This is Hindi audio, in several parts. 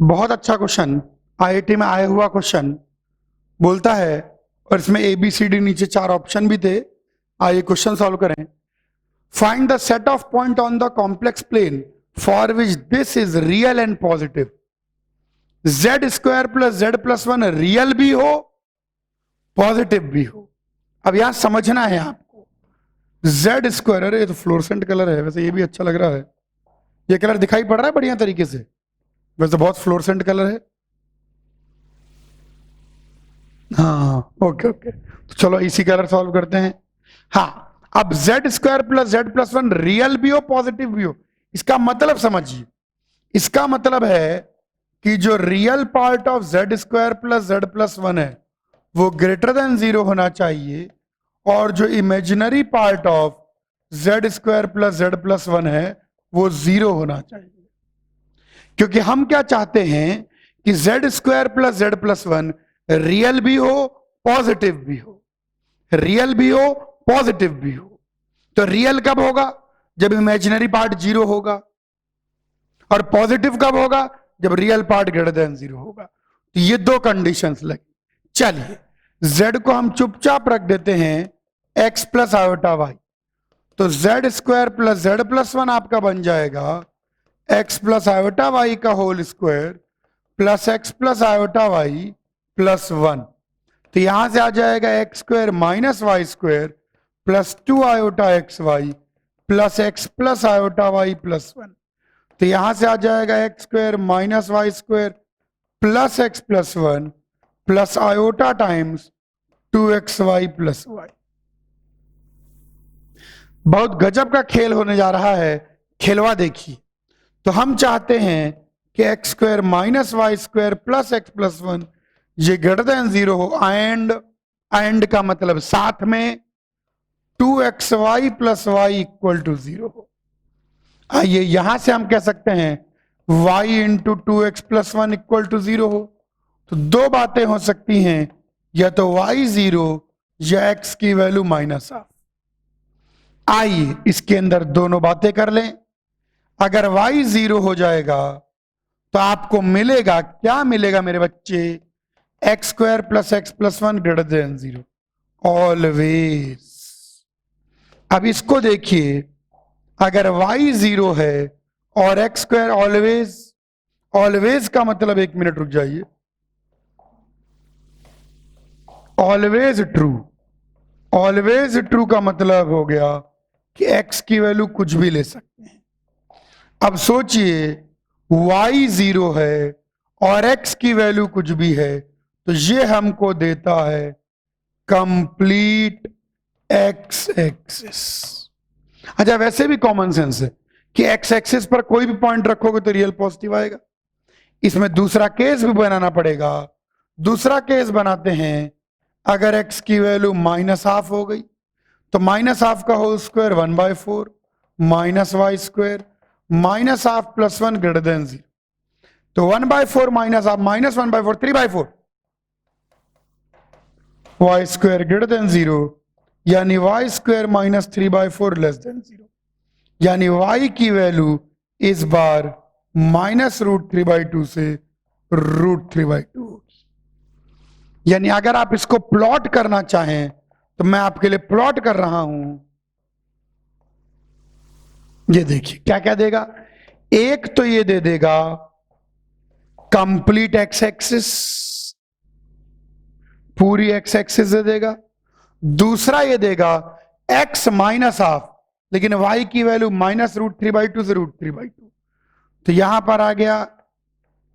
बहुत अच्छा क्वेश्चन, आईआईटी में आया हुआ क्वेश्चन बोलता है, और इसमें ए बी सी डी नीचे 4 ऑप्शन भी थे। आइए क्वेश्चन सॉल्व करें। Find the set of point on the complex plane for which this is real and positive. Z square plus z plus one real भी हो पॉजिटिव भी हो। अब यहां समझना है आपको, जेड स्क्वायर, अरे ये तो फ्लोरेसेंट कलर है, वैसे ये भी अच्छा लग रहा है। ये कलर दिखाई पड़ रहा है बढ़िया तरीके से, वैसे बहुत फ्लोरेसेंट कलर है। हाँ ओके ओके, तो चलो इसी कलर सॉल्व करते हैं। हाँ, अब Z square plus z plus one real भी हो पॉजिटिव भी हो, इसका मतलब समझिए। इसका मतलब है कि जो real part of Z square plus z plus one है वो ग्रेटर देन 0 होना चाहिए, और जो imaginary part of Z square plus z plus one है वो 0 होना चाहिए। क्योंकि हम क्या चाहते हैं कि Z square plus z plus one real भी हो पॉजिटिव भी हो, रियल भी हो पॉजिटिव भी हो। तो रियल कब होगा? जब इमेजिनरी पार्ट 0 होगा, और पॉजिटिव कब होगा? जब रियल पार्ट ग्रेटर देन 0 होगा। तो ये दो कंडीशंस लगी। चलिए z को हम चुपचाप रख देते हैं x प्लस आयोटा वाई, तो z square plus z plus one आपका बन जाएगा x प्लस आयोटा वाई का whole square plus x plus iota y plus one. तो यहां से आ जाएगा x square minus y square plus 2 iota x y plus x plus iota y plus one. तो यहां से आ जाएगा x square minus y square plus x plus one plus iota times 2xy plus y. बहुत गजब का खेल होने जा रहा है, खेलवा देखिए। तो हम चाहते हैं कि x square minus y square plus x plus one ये ग्रेटर देन 0 हो, एंड का मतलब साथ में 2xy plus Y equal to 0 हो। आइए यहां से हम कह सकते हैं y into 2x plus one equal to 0 हो। तो दो बातें हो सकती हैं, या तो y 0 या x की वैल्यू माइनस हाफ। आइए इसके अंदर दोनों बातें कर लें। अगर y 0 हो जाएगा तो आपको मिलेगा, क्या मिलेगा मेरे बच्चे? X square plus x plus one greater than 0 always. अब इसको देखिए, अगर y 0 है और एक्स स्क्वायर ऑलवेज, ऑलवेज का मतलब, एक मिनट रुक जाइए, ऑलवेज ट्रू, ऑलवेज ट्रू का मतलब हो गया कि x की वैल्यू कुछ भी ले सकते हैं। अब सोचिए y 0 है और x की वैल्यू कुछ भी है, तो ये हमको देता है कंप्लीट x एक्सिस। अच्छा वैसे भी कॉमन सेंस है कि x एक्सिस पर कोई भी पॉइंट रखोगे तो रियल पॉजिटिव आएगा। इसमें दूसरा केस भी बनाना पड़ेगा। दूसरा केस बनाते हैं, अगर x की वैल्यू माइनस हाफ हो गई तो माइनस हाफ का whole square 1/4 minus y square minus half plus one greater than 0। तो 1/4 minus half minus 1/4 3/4 y square greater than 0, यानी y square minus 3/4 less than 0, यानी y की वैल्यू इस बार माइनस √3/2 से √3/2 होगी। यानी अगर आप इसको प्लॉट करना चाहें तो मैं आपके लिए प्लॉट कर रहा हूं। ये देखिए क्या क्या देगा। एक तो ये दे देगा कंप्लीट एक्स एक्सिस, पूरी एक्स एक्सिस दे देगा। दूसरा ये देगा x माइनस हाफ, लेकिन y की वैल्यू माइनस √3/2 से √3/2। तो यहां पर आ गया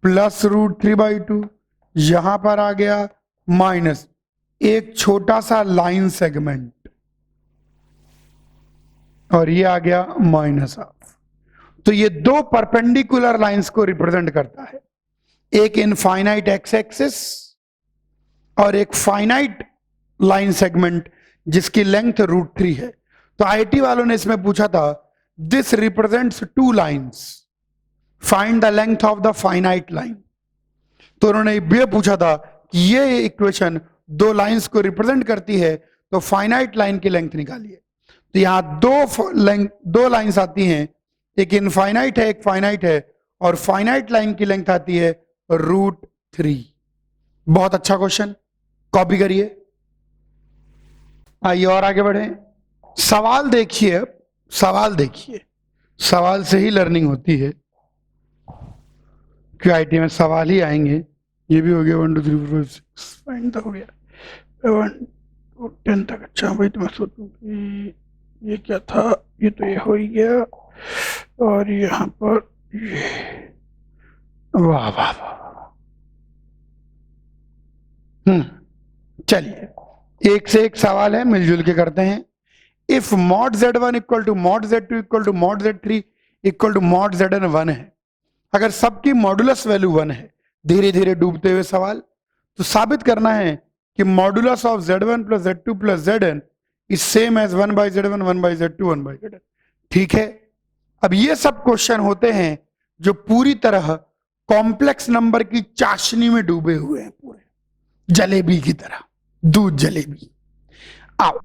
प्लस √3/2, यहां पर आ गया माइनस एक छोटा सा लाइन सेगमेंट, और ये आ गया माइनस हाफ। तो ये दो परपेंडिकुलर लाइंस को रिप्रेजेंट करता है, एक इनफाइनाइट एक्स एक्सिस और एक फाइनाइट लाइन सेगमेंट जिसकी लेंथ √3 है। तो आईटी वालों ने इसमें पूछा था, this represents 2 lines, find the length of the finite line. तो उन्होंने ये पूछा था कि ये इक्वेशन 2 लाइंस को रिप्रेजेंट करती है, तो फाइनाइट लाइन की लेंथ निकालिए। तो यहां दो लाइंस आती हैं, एक इनफाइनाइट है एक फाइनाइट है, और फाइनाइट लाइन की लेंथ आती है √3। बहुत अच्छा क्वेश्चन, कॉपी करिए। आइए और आगे बढ़े। सवाल देखिए, सवाल देखिए, सवाल से ही लर्निंग होती है। क्यूआईटी में सवाल ही आएंगे। ये भी हो गया 1 2 3 4 5 6 फाइन तक हो गया 1 2 10 तक। अच्छा भाई, तो मैं सोचूं कि ये क्या था, ये तो ये हो ही गया, और यहाँ पर ये, वाह वाह वाह। चलिए एक से एक सवाल है, मिलजुल के करते हैं। If mod Z1 equal to mod Z2 equal to mod Z3 equal to mod Zn 1 है, अगर सबकी मॉडुलस वैल्यू 1 है, धीरे धीरे डूबते हुए सवाल, तो साबित करना है कि modulus of Z1 plus Z2 plus Zn is same as 1 by Z1 1 by Z2 1 by Zn। ठीक है, अब ये सब क्वेश्चन होते हैं जो पूरी तरह कॉम्प्लेक्स नंबर की चाशनी में डूबे हुए हैं, पूरे जलेबी की तरह, दूध जलेबी। आओ,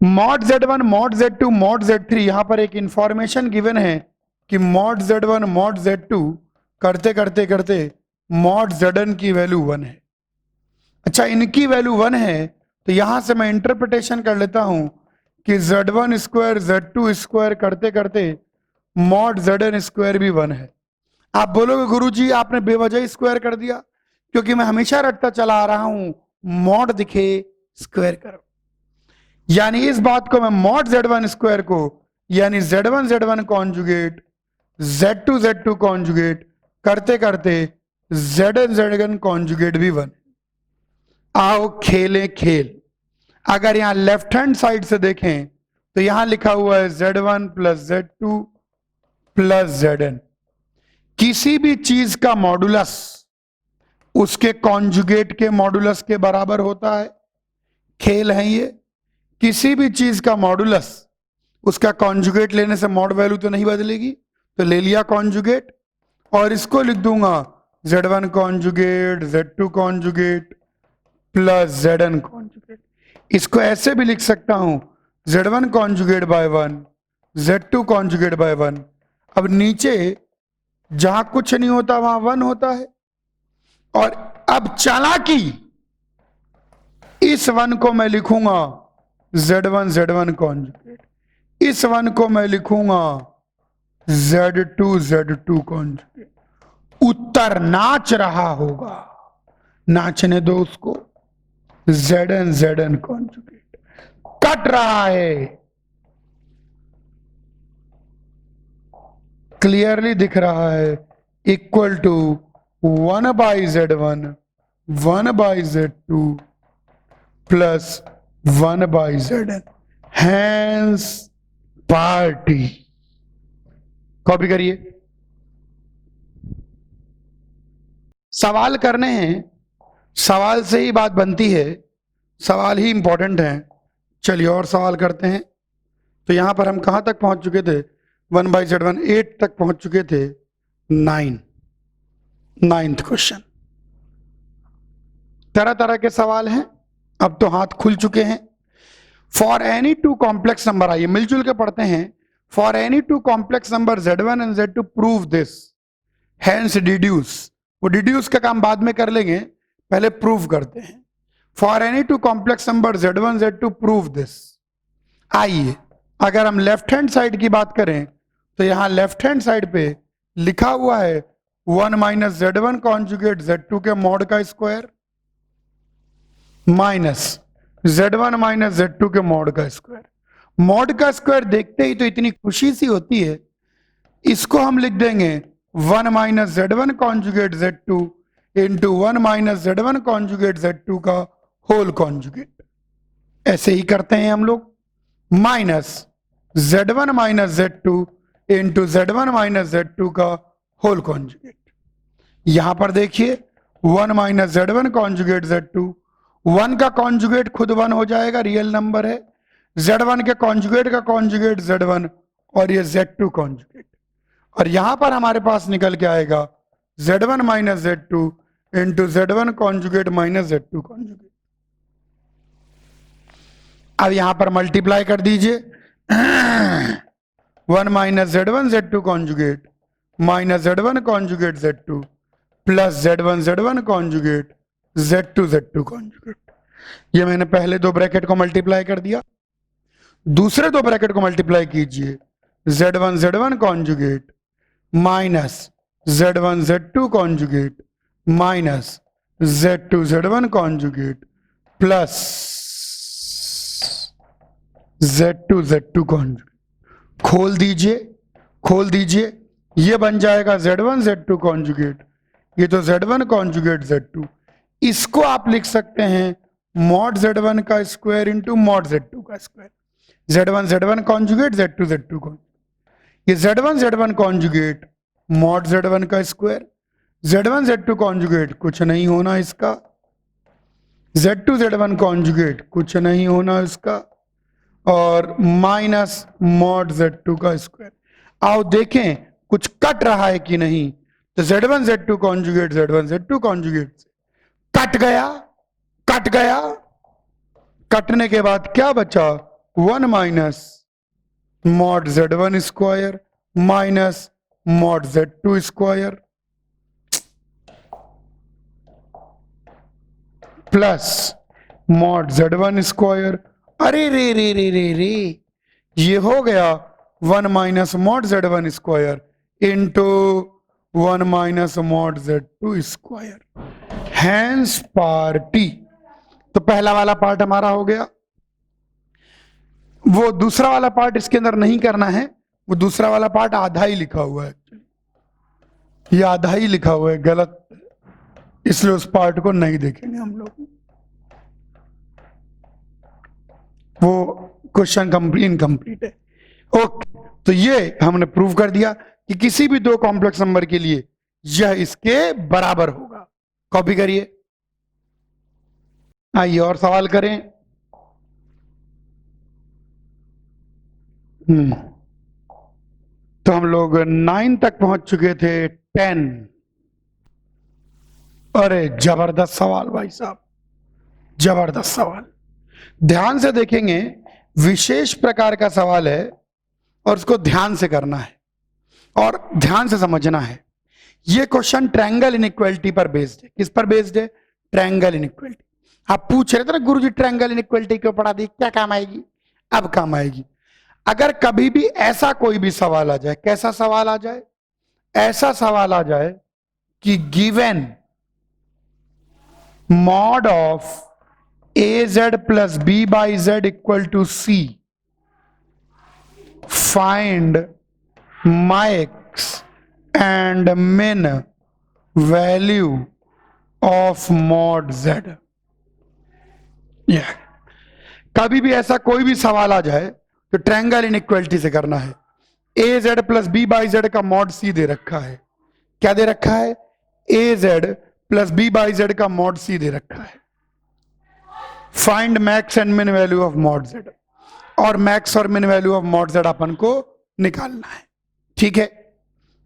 mod Z1 mod Z2 mod Z3, यहां पर एक इंफॉर्मेशन गिवन है कि मॉड Z1 मॉड Z2 करते करते करते मॉड Zn की वैल्यू 1 है। अच्छा, इनकी वैल्यू 1 है, तो यहां से मैं इंटरप्रिटेशन कर लेता हूं कि Z1 स्क्वायर Z2 स्क्वायर करते करते मॉड Zn स्क्वायर भी 1 है। आप बोलोगे गुरुजी आपने बेवजह स्क्वायर कर दिया, क्योंकि मैं हमेशा रटता चला आ रहा हूं मॉड दिखे स्क्वायर करो। यानी इस बात को मैं मॉड Z1 स्क्वायर को, यानी Z1 Z1 conjugate Z2 Z2 conjugate करते करते Zn Zn कॉन्जुगेट भी 1। आओ खेलें खेल। अगर यहां लेफ्ट हैंड साइड से देखें तो यहां लिखा हुआ है Z1 plus Z2 plus Zn। किसी भी चीज का मॉडुलस उसके कॉन्जुगेट के मॉडुलस के बराबर होता है। खेल है ये, किसी भी चीज का मॉडुलस उसका कॉन्जुगेट लेने से मॉड वैल्यू तो नहीं बदलेगी, तो ले लिया कॉन्जुगेट, और इसको लिख दूंगा Z1 conjugate Z2 conjugate plus Zn conjugate. इसको ऐसे भी लिख सकता हूं Z1 conjugate bye 1 Z2 conjugate bye 1। अब नीचे जहां कुछ नहीं होता वहां 1 होता है, और अब चालाकी, इस 1 को मैं लिखूंगा Z1 कॉन्जुगेट, इस 1 को मैं लिखूंगा Z2 कॉन्जुगेट। उत्तर नाच रहा होगा, नाचने दो उसको। Zn कॉन्जुगेट कट रहा है, क्लियरली दिख रहा है, equal to 1 by Z1 1 by Z2 plus 1 by Zn। Hence party. Copy करिए। सवाल करने हैं, सवाल से ही बात बनती है, सवाल ही इंपॉर्टेंट है। चलिए और सवाल करते हैं। तो यहां पर हम कहां तक पहुंच चुके थे, 1 बाई Z1 8 तक पहुंच चुके थे। 9th question. तरह तरह के सवाल हैं, अब तो हाथ खुल चुके हैं। For any two complex number, आइए मिलजुल के पढ़ते हैं। For any two complex number Z1 and Z2 prove this, hence deduce. वो डिड्यूस का काम बाद में कर लेंगे, पहले प्रूव करते हैं। For any two complex number Z1 Z2 prove this. आइए, अगर हम लेफ्ट हैंड साइड की बात करें तो यहां लेफ्ट हैंड साइड पे लिखा हुआ है 1 माइनस Z1 कॉन्जुगेट Z2 के मॉड का square minus Z1 minus Z2 के मॉड का स्क्वायर। मॉड का स्क्वायर देखते ही तो इतनी खुशी सी होती है, इसको हम लिख देंगे 1 minus Z1 conjugate Z2 into 1 minus Z1 conjugate Z2 का होल कॉन्जुगेट। ऐसे ही करते हैं हम लोग, minus Z1 minus Z2 into Z1 minus Z2 का होल कॉन्जुगेट। यहां पर देखिए 1 माइनस Z1 कॉन्जुगेट Z2, 1 का कॉन्जुगेट खुद 1 हो जाएगा, रियल नंबर है। Z1 के कॉन्जुगेट का कॉन्जुगेट Z1, और ये Z2 कॉन्जुगेट, और यहां पर हमारे पास निकल के आएगा Z1 minus Z2 into Z1 conjugate minus Z2 conjugate. अब यहां पर मल्टीप्लाई कर दीजिए 1 minus Z1 Z2 conjugate minus Z1 conjugate Z2 plus Z1 conjugate Z2 conjugate. ये मैंने पहले दो ब्रैकेट को मल्टीप्लाई कर दिया, दूसरे दो ब्रैकेट को मल्टीप्लाई कीजिए, Z1 conjugate minus Z2 conjugate minus Z1 conjugate plus Z2 conjugate. खोल दीजिए, ये बन जाएगा Z2 कॉन्जुगेट, ये तो Z1 कॉन्जुगेट Z2। इसको आप लिख सकते हैं मॉड Z1 का स्क्वायर इंटू मॉड Z2 का square. Z1 conjugate Z2 conjugate, ये Z1 कॉन्जुगेट मॉड Z1 का स्क्वायर, Z2 कॉन्जुगेट कुछ नहीं होना इसका, Z1 कॉन्जुगेट कुछ नहीं होना इसका, और माइनस मॉड Z2 का स्क्वायर। आओ देखें कुछ कट रहा है कि नहीं, तो Z2 कॉन्जुगेट Z2 कॉन्जुगेट से कट गया, कटने के बाद क्या बचा, 1 minus mod Z1 square minus mod Z2 square plus mod Z1 square. अरे रे, ये हो गया 1 minus mod Z1 square into 1 minus mod Z2 square. Hence party. तो पहला वाला पार्ट हमारा हो गया, वो दूसरा वाला पार्ट इसके अंदर नहीं करना है, वो दूसरा वाला पार्ट आधा ही लिखा हुआ है, ये आधा ही लिखा हुआ है गलत, इसलिए उस पार्ट को नहीं देखेंगे हम लोग, वो क्वेश्चन इनकम्प्लीट है। ओके, तो ये हमने प्रूव कर दिया कि किसी भी दो कॉम्प्लेक्स नंबर के लिए यह इसके बराबर होगा। कॉपी करिए, आइए और सवाल करें। तो हम लोग 9 तक पहुंच चुके थे, 10। अरे जबरदस्त सवाल भाई साहब, जबरदस्त सवाल। ध्यान से देखेंगे, विशेष प्रकार का सवाल है और उसको ध्यान से करना है और ध्यान से समझना है। यह क्वेश्चन ट्रायंगल इनइक्वालिटी पर बेस्ड है। किस पर बेस्ड है? Triangle inequality. आप पूछ रहे थे ना गुरुजी ट्रायंगल इनइक्वालिटी क्यों पढ़ा दी, क्या काम आएगी? अब काम आएगी। अगर कभी भी ऐसा कोई भी सवाल आ जाए, कैसा सवाल आ जाए? ऐसा सवाल आ जाए कि given mod of AZ plus B by Z equal to C, find max and min value of mod Z। कभी भी ऐसा कोई भी सवाल आ जाए तो ट्रायंगल इनइक्वालिटी से करना है। AZ plus B by Z का मॉड C दे रखा है। क्या दे रखा है? AZ plus B by Z का मॉड C दे रखा है। फाइंड मैक्स एंड मिन वैल्यू ऑफ मॉड Z, और मैक्स और मिन वैल्यू ऑफ मॉड Z अपन को निकालना है। ठीक है,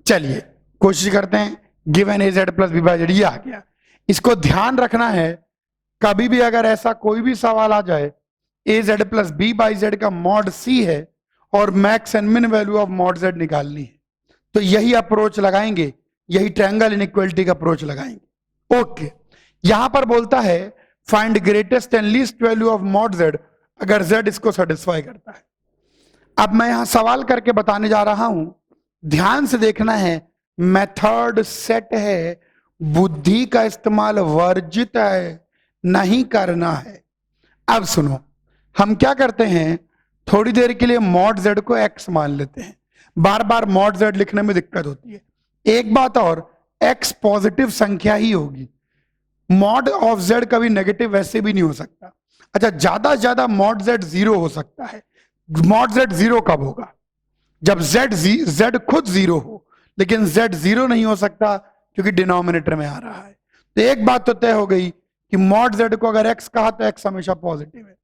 चलिए कोशिश करते हैं। Given AZ plus B by Z, ये आ गया। इसको ध्यान रखना है, कभी भी अगर ऐसा कोई भी सवाल आ जाए, AZ plus B by Z का मॉड C है और मैक्स एंड मिन वैल्यू ऑफ मॉड Z निकालनी है, तो यही अप्रोच लगाएंगे, यही ट्रायंगल इनइक्वालिटी का अप्रोच लगाएंगे। ओके, यहां पर बोलता है find greatest and least value of mod Z अगर Z इसको सेटिस्फाई करता है। अब मैं यहां सवाल करके बताने जा रहा हूं, ध्यान से देखना है। मेथड सेट है, बुद्धि का इस्तेमाल वर्जित है, नहीं करना है। अब सुनो, हम क्या करते हैं, थोड़ी देर के लिए मॉड Z को x मान लेते हैं। बार बार मॉड Z लिखने में दिक्कत होती है। एक बात और, x पॉजिटिव संख्या ही होगी। मॉड ऑफ Z कभी नेगेटिव वैसे भी नहीं हो सकता। अच्छा, ज्यादा से ज्यादा मॉड Z 0 हो सकता है। मॉड Z 0 कब होगा? जब Z खुद 0 हो, लेकिन Z 0 नहीं हो सकता क्योंकि डिनोमिनेटर में आ रहा है। तो एक बात तो तय हो गई कि मॉड Z को अगर x कहा तो x हमेशा पॉजिटिव है।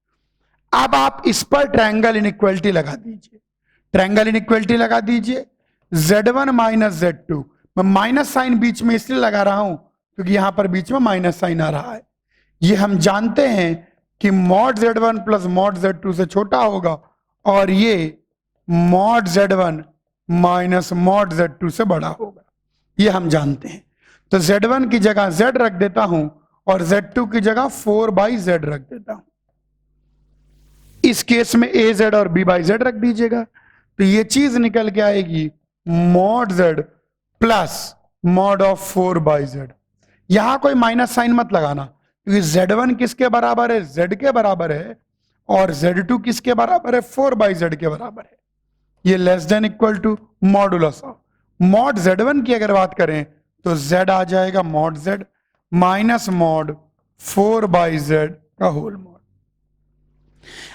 अब आप इस पर ट्रायंगल इनइक्वालिटी लगा दीजिए। ट्रायंगल इनइक्वालिटी लगा दीजिए, Z1 माइनस Z2। मैं माइनस साइन बीच में इसलिए लगा रहा हूं क्योंकि यहां पर बीच में माइनस साइन आ रहा है। ये हम जानते हैं कि mod Z1 plus mod Z2 से छोटा होगा और ये mod Z1 minus mod Z2 से बड़ा होगा, ये हम जानते हैं। तो Z1 की जगह Z रख देता हूं और Z2 की जगह 4/Z रख देता हूं। इस केस में AZ और B/Z रख दीजिएगा, तो ये चीज निकल के आएगी mod Z plus mod of 4/Z। यहां कोई माइनस साइन मत लगाना, क्योंकि Z1 किसके बराबर है, Z के बराबर है, और Z2 किसके बराबर है, 4/Z के बराबर है। ये less than equal to modulus of mod Z1 की अगर बात करें तो Z आ जाएगा mod Z minus mod 4/Z का होल मॉड।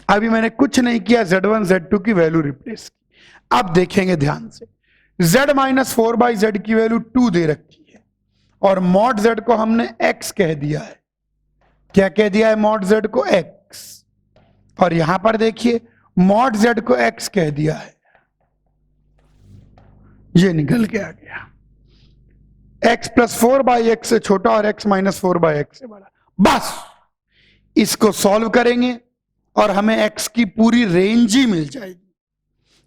अभी मैंने कुछ नहीं किया, Z1 Z2 की वैल्यू रिप्लेस की। अब देखेंगे ध्यान से, Z माइनस 4/Z की वैल्यू 2 दे रखी है और मॉड Z को हमने X कह दिया है। क्या कह दिया है, मॉड Z को X, और यहां पर देखिए मॉड Z को X कह दिया है। ये निकल के आ गया x प्लस 4/x से छोटा और x माइनस 4/x से बड़ा। बस इसको सॉल्व करेंगे और हमें x की पूरी रेंज ही मिल जाएगी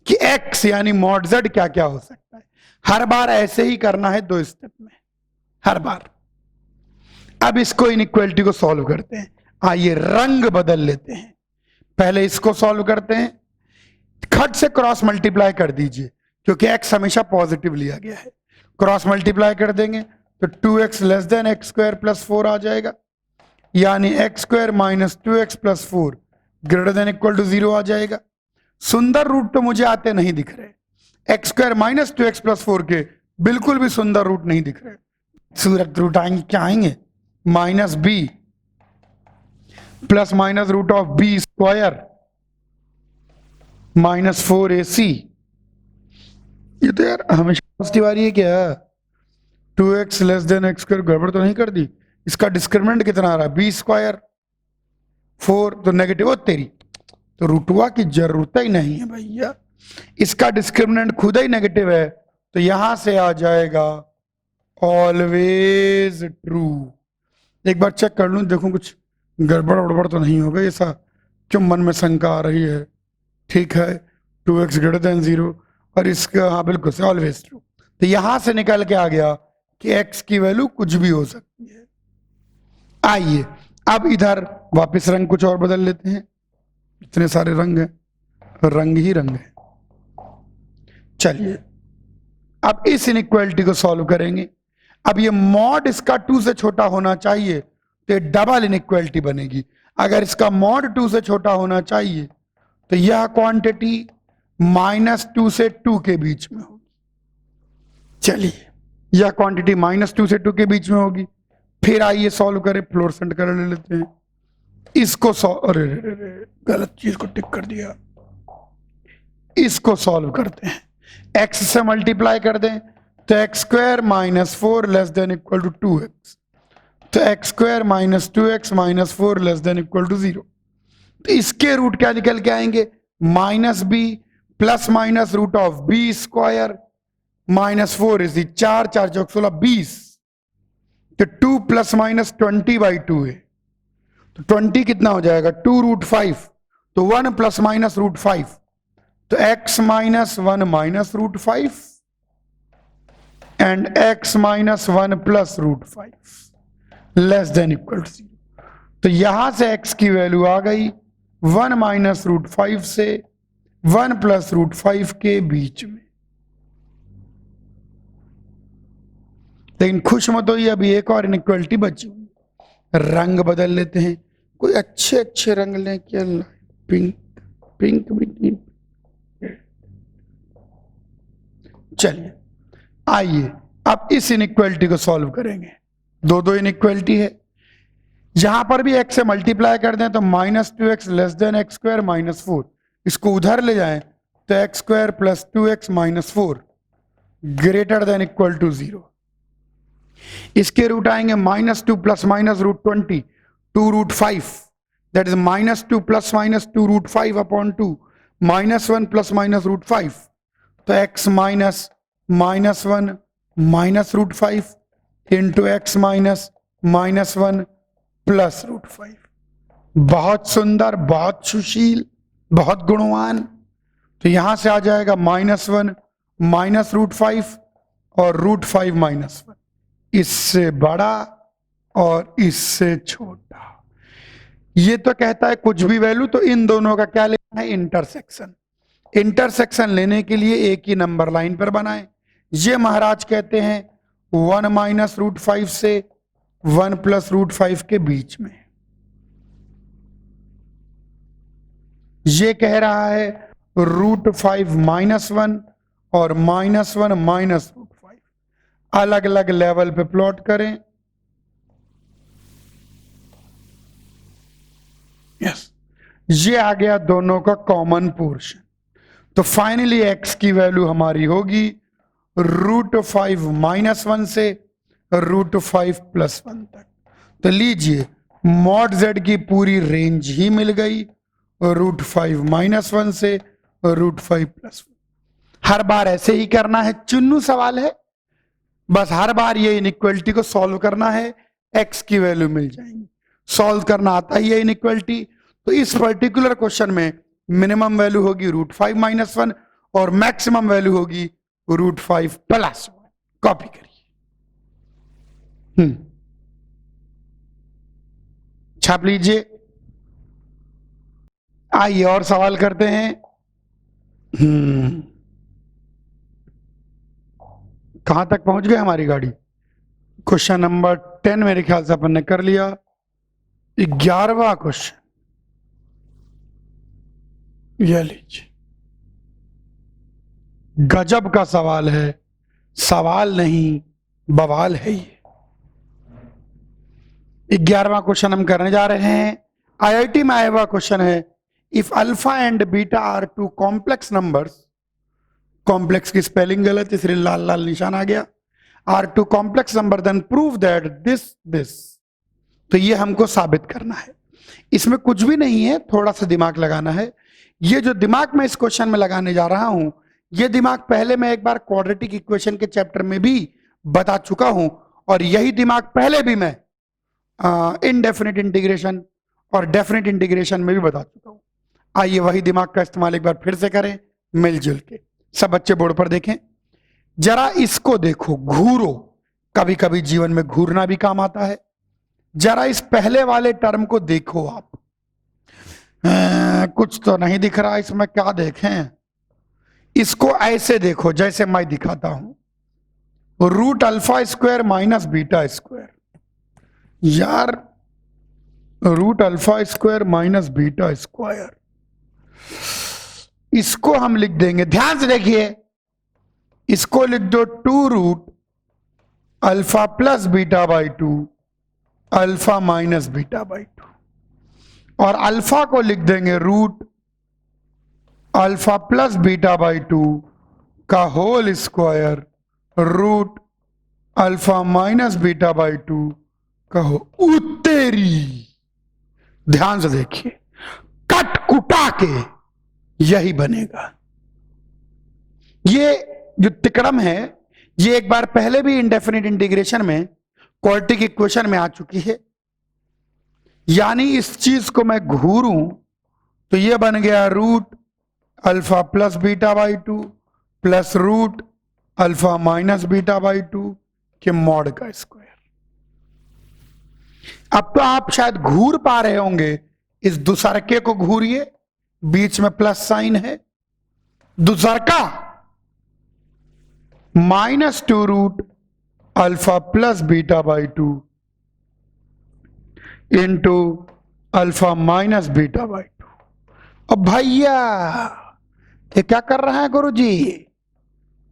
कि x यानी मॉड Z क्या क्या हो सकता है। हर बार ऐसे ही करना है 2 स्टेप में, हर बार। अब इसको इनइक्वालिटी को सॉल्व करते हैं। आइए रंग बदल लेते हैं, पहले इसको सॉल्व करते हैं। खट से क्रॉस मल्टीप्लाई कर दीजिए, क्योंकि x हमेशा पॉजिटिव लिया गया है। क्रॉस मल्टीप्लाई कर देंगे तो 2x less than x square plus 4 आ जाएगा, यानी x square minus 2x plus 4 greater than equal to 0 आ जाएगा। सुंदर रूट तो मुझे आते नहीं दिख रहे, x square minus 2x plus 4 के बिल्कुल भी सुंदर रूट नहीं दिख रहे। सूरत रूट आएंगे, क्या आएंगे, minus b plus minus root of b square minus 4ac। ये तो यार हमेशा पॉजिटिव आ रही है क्या, 2x less than x square गड़बड़ तो नहीं कर दी। इसका डिस्क्रिमिनेंट कितना आ रहा है, b स्क्वायर 4 तो नेगेटिव हो तेरी, तो रूटवा की जरूरत ही नहीं है भैया। इसका डिस्क्रिमिनेंट खुद ही नेगेटिव है, तो यहां से आ जाएगा ऑलवेज ट्रू। एक बार चेक कर लूं, देखूं कुछ गड़बड़ वड़बड़ तो नहीं होगा, ऐसा क्यों मन में शंका आ रही है। ठीक है, 2x ग्रेटर देन 0 और इसका, हाँ बिल्कुल से ऑलवेज ट्रू। तो यहां से निकल के आ गया कि x की वैल्यू कुछ भी हो सकती है। आइए अब इधर वापस रंग कुछ और बदल लेते हैं, इतने सारे रंग हैं, रंग ही रंग है। चलिए अब इस इनइक्वालिटी को सॉल्व करेंगे। अब ये मॉड इसका 2 से छोटा होना चाहिए तो डबल इनइक्वालिटी बनेगी। अगर इसका मॉड 2 से छोटा होना चाहिए तो यह क्वांटिटी -2 से 2 के बीच में होगी। चलिए यह क्वांटिटी -2 से 2 के बीच में होगी। फिर आइए सॉल्व करें, फ्लोरेसेंट कलर ले लेते हैं इसको। अरे गलत चीज को टिक कर दिया। इसको सॉल्व करते हैं, x से मल्टीप्लाई कर दें तो x square minus 4 less than equal to 2x, तो x square minus 2x minus 4 less than equal to 0। तो इसके रूट क्या निकल के आएंगे, -b plus minus root of b square minus 4 is 4 4 चौक 16 20, तो 2 प्लस माइनस 20/2 है, तो 20 कितना हो जाएगा 2√5, तो 1 प्लस माइनस √5, तो x minus 1 minus √5 and x minus 1 plus √5 less than equal to 0। तो यहां से x की वैल्यू आ गई 1 माइनस √5 से 1 प्लस √5 के बीच में। लेकिन खुश मत होइए, अभी एक और इनइक्वालिटी बची हुई। रंग बदल लेते हैं, कोई अच्छे अच्छे रंग लें, क्या पिंक, पिंक भी नहीं। चलिए आइए अब इस इनइक्वालिटी को सॉल्व करेंगे। दो इनइक्वालिटी है, जहां पर भी x से मल्टीप्लाई कर दें तो -2x less than x square minus 4, इसको उधर ले जाएं तो x square plus 2x minus 4 greater than equal to 0। इसके रूट आएंगे -2 plus minus √20 2√5, that is -2 plus minus 2√5 upon 2 -1 plus minus √5, तो x minus -1 minus √5 into x minus -1 plus √5। बहुत सुंदर, बहुत सुशील, बहुत गुणवान। तो यहां से आ जाएगा -1 माइनस √5 और √5 -1। इससे बड़ा और इससे छोटा। ये तो कहता है कुछ भी वैल्यू, तो इन दोनों का क्या लेना है, इंटरसेक्शन। इंटरसेक्शन लेने के लिए एक ही नंबर लाइन पर बनाएं। ये महाराज कहते हैं 1 माइनस रूट 5 से 1 प्लस रूट 5 के बीच में। ये कह रहा है रूट 5 माइनस 1 और माइनस 1 माइनस रूट 5, अलग अलग लेवल पे प्लॉट करें। यस, ये आ गया दोनों का कॉमन पोर्शन। तो फाइनली एक्स की वैल्यू हमारी होगी रूट 5 माइनस 1 से रूट 5 प्लस 1 तक। तो लीजिए मॉड जेड की पूरी रेंज ही मिल गई, रूट 5 माइनस 1 से रूट 5 प्लस 1। हर बार ऐसे ही करना है, चुन्नू सवाल है, बस हर बार ये इनइक्वलिटी को सॉल्व करना है, एक्स की वैल्यू मिल जाएंगी। सॉल्व करना आता ही है इनइक्वलिटी। तो इस पर्टिकुलर क्वेश्चन में मिनिमम वैल्यू होगी रूट 5 माइनस 1 और मैक्सिमम वैल्यू होगी रूट 5 प्लस 1। कॉपी करिए, छाप लीजिए। आइए और सवाल करते हैं। कहां तक पहुंच गए हमारी गाड़ी? क्वेश्चन नंबर 10 मेरे ख्याल से अपन ने कर लिया। 11वां क्वेश्चन, यह लीजिए, गजब का सवाल है, सवाल नहीं बवाल है ये। 11वां क्वेश्चन हम करने जा रहे हैं। आईआईटी में आया हुआ क्वेश्चन है, if alpha and beta are two complex numbers, complex की स्पेलिंग गलत इसलिए लाल लाल निशान आ गया, are two complex number then prove that this. तो ये हमको साबित करना है। इसमें कुछ भी नहीं है, थोड़ा सा दिमाग लगाना है। ये जो दिमाग मैं इस क्वेश्चन में लगाने जा रहा हूं, ये दिमाग पहले मैं एक बार क्वाड्रेटिक इक्वेशन के चैप्टर में भी बता चुका हूं, और यही दिमाग पहले भी मैं इनडेफिनिट इंटीग्रेशन और डेफिनिट इंटीग्रेशन में भी बता चुका हूं। आइए वही दिमाग का इस्तेमाल एक बार फिर से करें मिलजुल के। सब बच्चे बोर्ड पर देखें, जरा इसको देखो, घूरो। कभी कभी जीवन में घूरना भी काम आता है। जरा इस पहले वाले टर्म को देखो आप। कुछ तो नहीं दिख रहा इसमें, क्या देखें? इसको ऐसे देखो जैसे मैं दिखाता हूं, root alpha square minus beta square. यार root alpha square minus beta square, इसको हम लिख देंगे, ध्यान से देखिए, इसको लिख दो 2 root alpha plus beta by 2 alpha minus beta by 2, और अल्फा को लिख देंगे root alpha plus beta by 2 का whole square root alpha minus beta by 2 का हो। उत्तेरी, ध्यान से देखिए, कट कुटा के यही बनेगा। ये जो तिकड़म है, ये एक बार पहले भी इंडेफिनिट इंटीग्रेशन में क्वाड्रेटिक इक्वेशन में आ चुकी है। यानी इस चीज को मैं घूरूं तो ये बन गया root alpha plus beta by 2 plus root alpha minus beta by 2 के मॉड का स्क्वायर। अब तो आप शायद घूर पा रहे होंगे, इस दुसरके को घूरिए, बीच में प्लस साइन है, दुसरका minus 2 root alpha plus beta by 2 into alpha minus beta by 2। अब भैया ये क्या कर रहे हैं गुरुजी?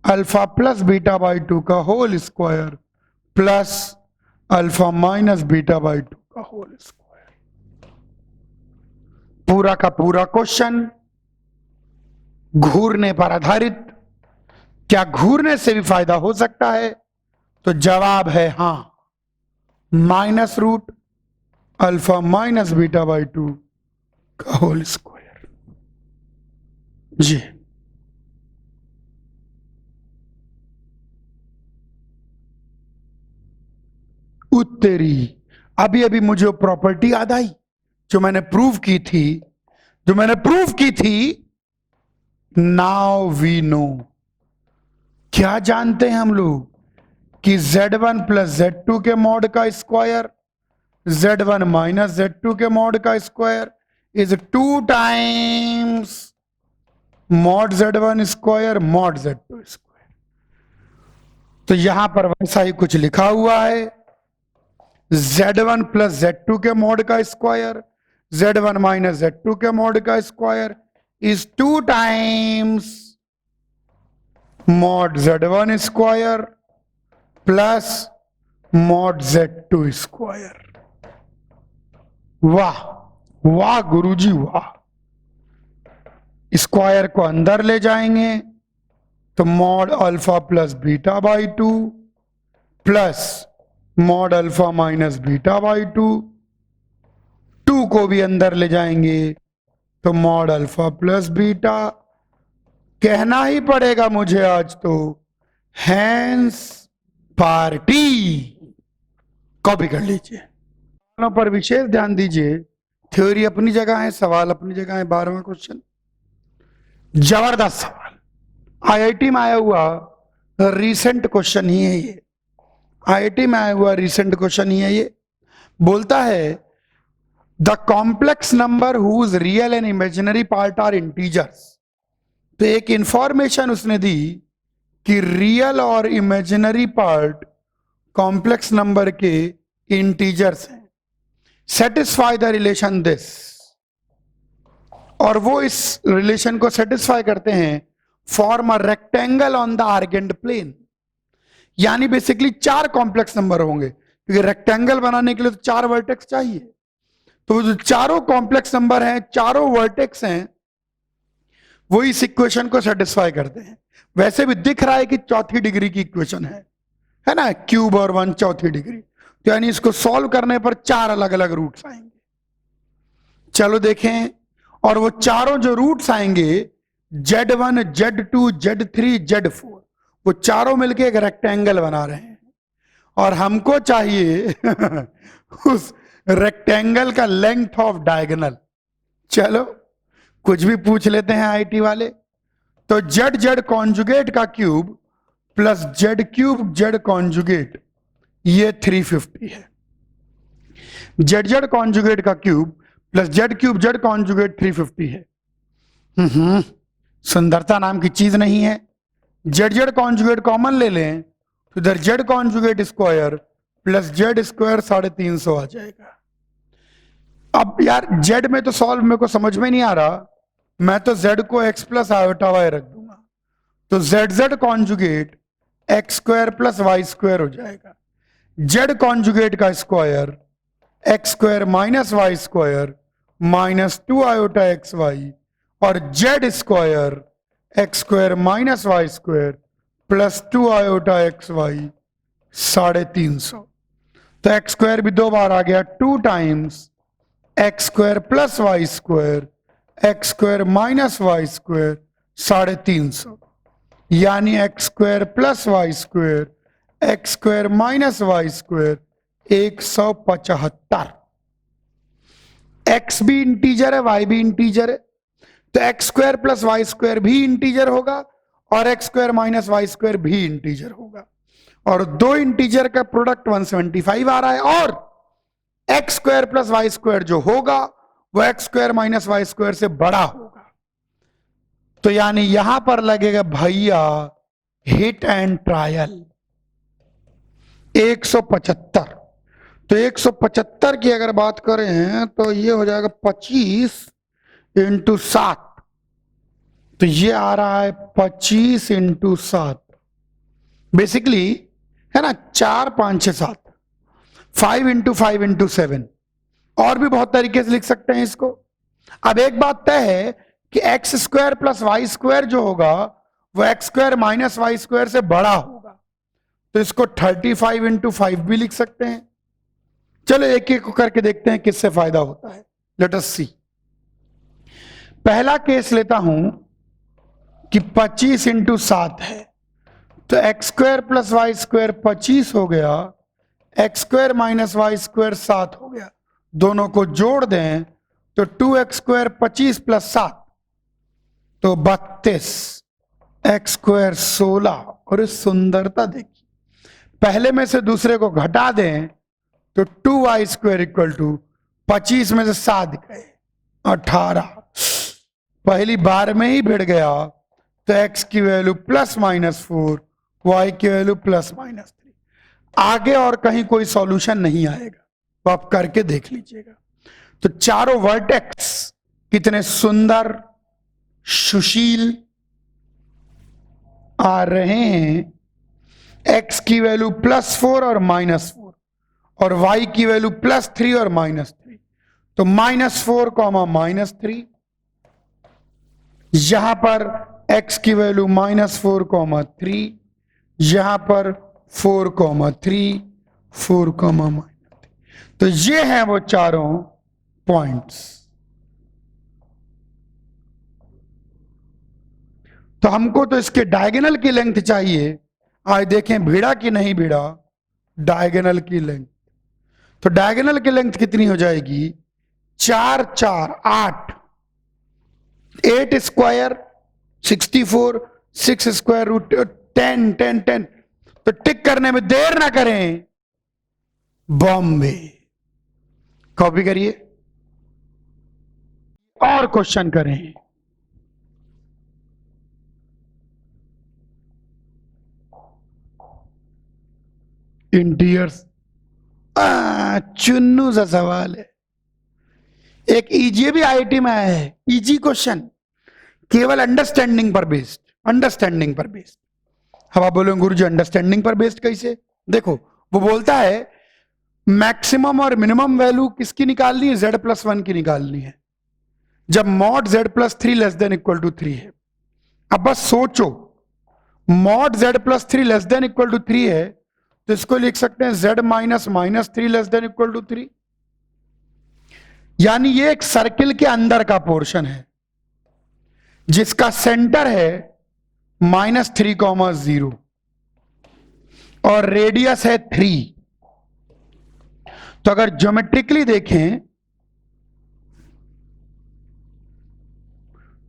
अल्फा प्लस बीटा बाई 2 का whole square plus alpha minus beta by 2 का होल स्क्वायर। पूरा का पूरा क्वेश्चन घूरने पर आधारित। क्या घूरने से भी फायदा हो सकता है? तो जवाब है हां, minus root alpha minus beta by 2 का होल स्क्वायर। जी उत्तरी। अभी अभी मुझे प्रॉपर्टी याद आई जो मैंने प्रूव की थी, नाउ वी नो। क्या जानते हैं हम लोग? कि Z1 प्लस Z2 के मॉड का स्क्वायर Z1 माइनस Z2 के मॉड का square is 2 times mod Z1 square mod Z2 square. तो यहां पर वैसा ही कुछ लिखा हुआ है, Z1 प्लस Z2 के मॉड का स्क्वायर Z1 माइनस Z2 के मॉड का square is 2 times mod Z1 square plus mod Z2 square. वाह वाह गुरुजी वाह। स्क्वायर को अंदर ले जाएंगे तो mod alpha plus beta by 2 plus mod alpha minus beta by 2, 2 को भी अंदर ले जाएंगे तो मॉड अल्फा प्लस बीटा। कहना ही पड़ेगा मुझे आज तो, हैंस पार्टी। कॉपी कर लीजिए, पर विशेष ध्यान दीजिए। थ्योरी अपनी जगह है, सवाल अपनी जगह है। 12वां क्वेश्चन जबरदस्त सवाल, आईआईटी में आया हुआ रिसेंट क्वेश्चन ही है ये। आईआईटी में आया हुआ रिसेंट क्वेश्चन ही है ये। बोलता है the complex number whose real and imaginary part are integers. तो एक इंफॉर्मेशन उसने दी कि रियल और इमेजिनरी पार्ट कॉम्प्लेक्स नंबर के इंटीजर्स हैं। सेटिस्फाई द रिलेशन दिस, और वो इस रिलेशन को सेटिस्फाई करते हैं। Form a rectangle on the Argand plane, यानी बेसिकली 4 कॉम्प्लेक्स नंबर होंगे, क्योंकि रेक्टेंगल बनाने के लिए तो 4 वर्टेक्स चाहिए। तो जो चारों कॉम्प्लेक्स नंबर हैं, चारों वर्टेक्स हैं, वो इस इक्वेशन को सेटिस्फाई करते हैं। वैसे भी दिख रहा है कि चौथी डिग्री की इक्वेशन है ना, क्यूब और 1 चौथी डिग्री। तो यानी इसको सॉल्व करने पर 4 अलग अलग रूट्स आएंगे। चलो देखें, और वो चारों जो रूट्स आएंगे Z1, Z2, Z3, Z4, वो चारों मिलके एक रेक्टेंगल बना रहे हैं। और हमको चाहिए उस रेक्टेंगल का लेंथ ऑफ डायगोनल। चलो कुछ भी पूछ लेते हैं आईटी वाले। तो Z कॉन्जुगेट का cube plus Z cube Z conjugate, ये 350 है। Z कॉन्जुगेट का cube plus Z cube Z conjugate 350 है। सुंदरता नाम की चीज नहीं है। Z कॉन्जुगेट कॉमन ले लें तो इधर Z conjugate square plus Z square 350 आ जाएगा। अब यार Z में तो सॉल्व मेरे को समझ में नहीं आ रहा, मैं तो Z को x प्लस आयोटा y रख दूंगा। तो Z conjugate x square plus y square हो जाएगा। Z कॉन्जुगेट का square x square minus y square minus 2 iota x y, और Z square x square minus y square plus 2 iota x y 350। तो x स्क्वायर भी 2 बार आ गया, 2 times x square plus y square x square minus y square 350, यानी x square plus y square x square minus y square 175। X भी इंटीजर है, वाई भी इंटीजर है, तो x square plus y square भी इंटीजर होगा और x square minus y square भी इंटीजर होगा। और 2 इंटीजर का प्रोडक्ट 175 आ रहा है, और x square plus y square जो होगा वो x square minus y square से बड़ा होगा। तो यानी यहां पर लगेगा भैया हिट एंड ट्रायल 175। तो 175 की अगर बात करें तो ये हो जाएगा 25 इंटू 7, तो ये आ रहा है 25 इंटू 7, बेसिकली है ना 4 5 6 7, 5 इंटू 5 इंटू 7। और भी बहुत तरीके से लिख सकते हैं इसको। अब एक बात तय है कि x square plus y square जो होगा वो x square minus y square से बड़ा होगा, तो इसको 35 इंटू 5 भी लिख सकते हैं। चलो एक एक करके देखते हैं किससे फायदा होता है। लेट अस सी। पहला केस लेता हूं कि 25 इंटू 7 है, तो x square plus y square 25 हो गया, x square minus y square 7 हो गया। दोनों को जोड़ दें तो 2x स्क्वायर 25 प्लस 7 तो 32, एक्स स्क्वायर 16। और इस सुंदरता देखिए, पहले में से दूसरे को घटा दें तो 2y² इक्वल टू 25 में से 7 गए 18, पहली बार में ही भिड़ गया, तो x की वैल्यू +-4, y की वैल्यू +-3। आगे और कहीं कोई सॉल्यूशन नहीं आएगा, तो आप करके देख लीजिएगा। तो चारों वर्टेक्स कितने सुंदर सुशील आ रहे हैं। x की वैल्यू +4 और -4 और y की वैल्यू +3 और -3, तो -4, -3, यहां पर x की वैल्यू -4, 3, यहां पर 4, 3, 4, -3। तो ये हैं वो चारों पॉइंट्स। तो हमको तो इसके डायगोनल की लेंथ चाहिए। आज देखें भिड़ा कि नहीं भिड़ा, डायगोनल की लेंथ। तो डायगोनल की लेंथ कितनी हो जाएगी? 4, 4, 8, 8 स्क्वायर 64, 6 स्क्वायर रूट 10, 10, 10। तो टिक करने में देर ना करें, बॉम्बे कॉपी करिए और क्वेश्चन करें। इंटीरियर्स चुन्नू सा सवाल है, एक इजी भी आईआईटी में आया है, इजी क्वेश्चन, केवल अंडरस्टैंडिंग पर बेस्ड, अंडरस्टैंडिंग पर बेस्ड। अब आप बोलोगे गुरुजी अंडरस्टैंडिंग पर बेस्ड कैसे? देखो वो बोलता है मैक्सिमम और मिनिमम वैल्यू किसकी निकालनी है? z+1 की निकालनी है, जब mod z+3 less than equal to 3 है। अब बस सोचो, mod z+3 less than equal to 3 है, तो इसको लिख सकते हैं z -3 less than equal to 3। यानी ये एक सर्किल के अंदर का पोर्शन है जिसका सेंटर है -3, 0 और रेडियस है 3। तो अगर ज्योमेट्रिकली देखें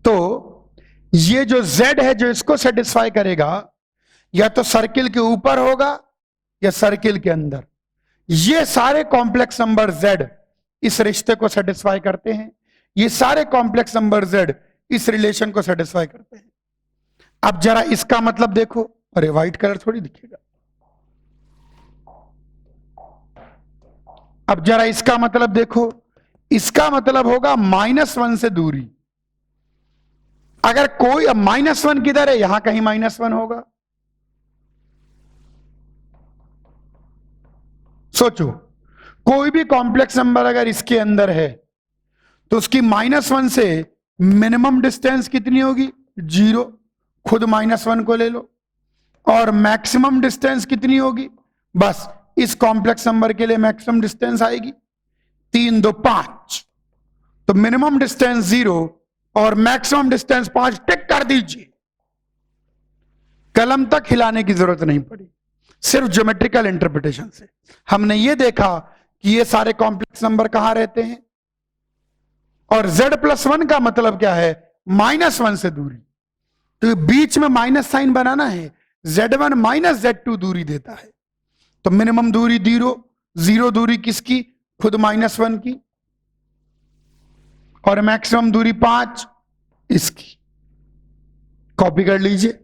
तो ये जो z है जो इसको सेटिस्फाई करेगा, या तो सर्किल के ऊपर होगा या सर्किल के अंदर। ये सारे कॉम्प्लेक्स नंबर z इस रिश्ते को सेटिस्फाई करते हैं, ये सारे कॉम्प्लेक्स नंबर z इस रिलेशन को सेटिस्फाई करते हैं। अब जरा इसका मतलब देखो, अरे व्हाइट कलर थोड़ी दिखेगा। अब जरा इसका मतलब देखो, इसका मतलब होगा -1 से दूरी। अगर कोई, अब -1 किधर है? यहां कहीं -1 होगा। सोचो कोई भी कॉम्प्लेक्स नंबर अगर इसके अंदर है तो उसकी -1 से मिनिमम डिस्टेंस कितनी होगी? 0, खुद -1 को ले लो। और मैक्सिमम डिस्टेंस कितनी होगी? बस इस कॉम्प्लेक्स नंबर के लिए मैक्सिमम डिस्टेंस आएगी 3, 2, 5। तो मिनिमम डिस्टेंस 0 और मैक्सिमम डिस्टेंस 5 टिक कर दीजिए। कलम तक हिलाने की जरूरत नहीं पड़ी, सिर्फ ज्योमेट्रिकल इंटरप्रिटेशन से हमने ये देखा कि ये सारे कॉम्प्लेक्स नंबर कहां रहते हैं। और z+1 का मतलब क्या है? -1 से दूरी। तो बीच में माइनस साइन बनाना है, z1 - z2 दूरी देता है। तो मिनिमम दूरी 0, 0 दूरी किसकी? खुद -1 की। और मैक्सिमम दूरी 5 इसकी। कॉपी कर लीजिए।